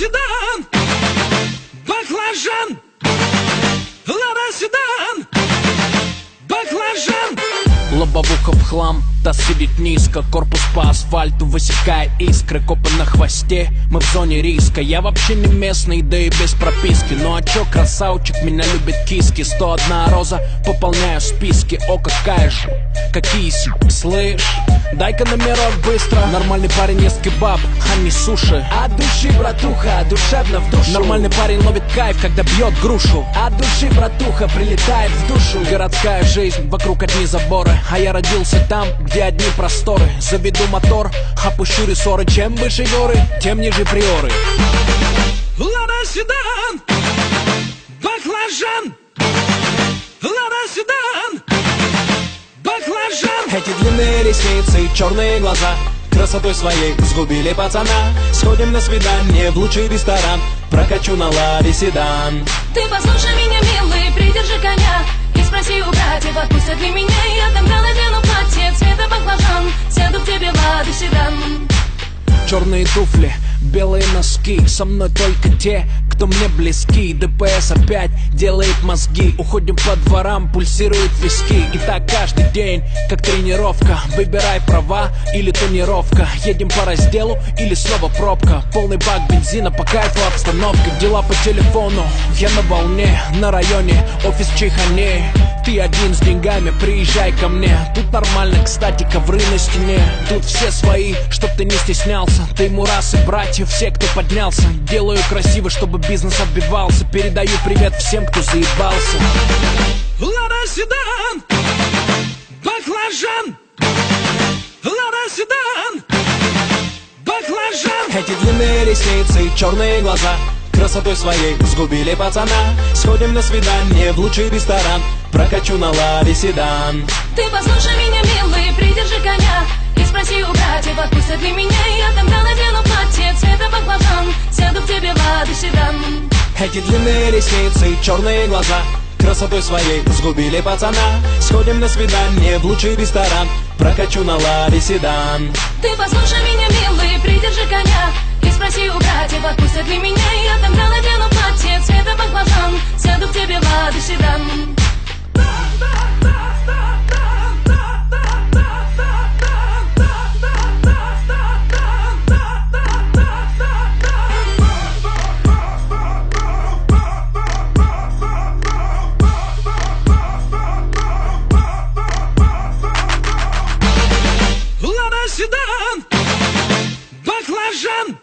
седан, баклажан, Лада седан, баклажан. Лобовуха в хлам, та сидит низко. Корпус по асфальту высекает искры. Копы на хвосте, мы в зоне риска. Я вообще не местный, да и без прописки. Ну а чё, красавчик, меня любит киски. 101 роза, пополняю списки. О, какая же, какие слышь, дай-ка номерок быстро. Нормальный парень ест кебаб, а не суши. От души, братуха, душевно в душу. Нормальный парень ловит кайф, когда бьет грушу. От души, братуха, прилетает в душу. Городская жизнь, вокруг одни заборы. А я родился там, где одни просторы. Заведу мотор, опущу рессоры. Чем выше горы, тем ниже приоры. Лада седан, баклажан, Лада седан, баклажан. Эти длинные ресницы, черные глаза красотой своей сгубили пацана. Сходим на свидание в лучший ресторан. Прокачу на Ладе седан. Ты послушай меня, милый, придержи коня и спроси у братьев, отпустят ли меня. Я тогда надену платье цвета баклажан, сяду к тебе в Ладу седан. Черные туфли, белые носки. Со мной только те, кто мне близки. ДПС опять делает мозги. Уходим по дворам, пульсируют виски. И так каждый день, как тренировка. Выбирай права или тонировка. Едем по разделу или снова пробка. Полный бак бензина, по кайфу обстановка. Дела по телефону, я на волне. На районе, офис Чайхане. Ты один с деньгами, приезжай ко мне. Тут нормально, кстати, ковры на стене. Тут все свои, чтоб ты не стеснялся. Ты мурасы, братья, все, кто поднялся. Делаю красиво, чтобы бизнес отбивался. Передаю привет всем, кто заебался. Лада седан, баклажан, Лада седан, баклажан. Эти длинные ресницы, черные глаза красотой своей сгубили пацана. Сходим на свидание в лучший ресторан. Прокачу на Ладе седан. Ты послушай меня, милый, придержи коня и спроси у братьев, отпустят ли меня. Я тогда надену платье цвета баклажан, сяду к тебе в Ладу седан. Эти длинные ресницы, черные глаза красотой своей сгубили пацана. Сходим на свидание в лучший ресторан. Прокачу на Ладе седан. Ты послушай меня, милый, придержи коня и спроси у братьев, отпустят ли меня. Я тогда надену платье цвета баклажан, сяду к тебе в Ладу седан. Лада седан, баклажан,